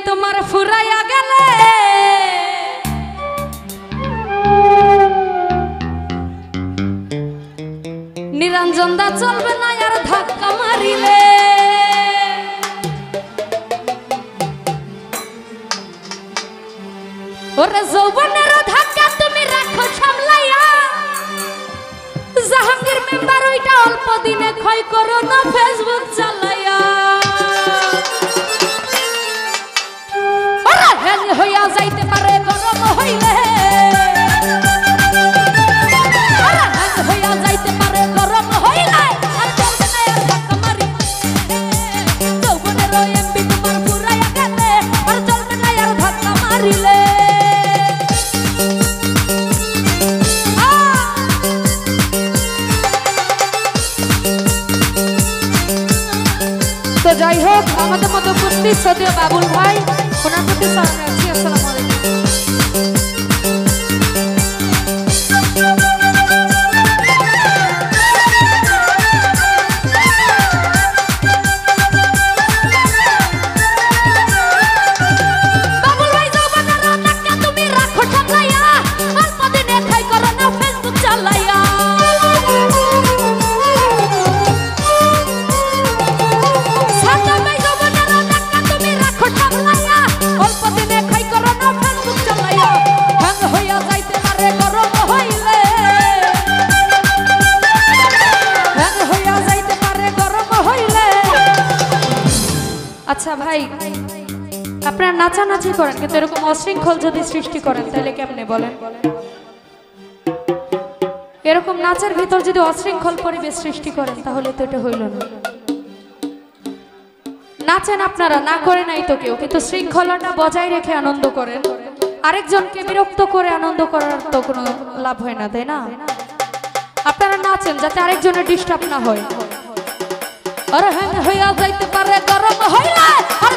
তোমার ফুরাইয়া গেলে নিরঞ্জন দা চলবে না আর ধাক্কা মারিলে ওরে যৌবনের ধাক্কা তুমি রাখো সামলাইয়া জাহাঙ্গীর মেম্বার ওইটা অল্প দিনে ক্ষয় করো না ফেসবুক চালাইয়া ওরে হ্যাং হইয়া যাইতে পারে গরম হইলে ওরে হ্যাং হইয়া যাইতে পারে গরম হইলে আর চলবে না আর ধাক্কা মারি যৌবনের এমবি তোমার ফুরাইয়া গেলে আর চলবে না আর ধাক্কা মারিলে তো যাই হোক আমাদের মতো উপস্থিত শ্রদ্ধেয় বাবুল ভাই ওনার প্রতি সালাম রাখছি। আসসালামু আলাইকুম। বাবুল ভাই যৌবনের ধাক্কা তুমি রাখো সামলাইয়া অল্প দিনে খাই করো না ফেসবুক চালাইয়া আচ্ছা ভাই আপনারা নাচানাচি করেন কিন্তু এরকম অশৃঙ্খল যদি সৃষ্টি করেন তাহলে কেমনে বলেন? এরকম নাচের ভিতর যদি অশৃঙ্খল পরিবেশ সৃষ্টি করেন তাহলে তো এটা হইল না। নাচেন আপনারা, না করে নাই তো কেউ, কিন্তু শৃঙ্খলাটা বজায় রেখে আনন্দ করেন। আরেকজনকে বিরক্ত করে আনন্দ করার তো কোনো লাভ হয় না, তাই না? আপনারা নাচেন যাতে আরেকজনের ডিস্টার্ব না হয়। আর হ্যাং হইয়া যাইতে পারে গরম হইলে আর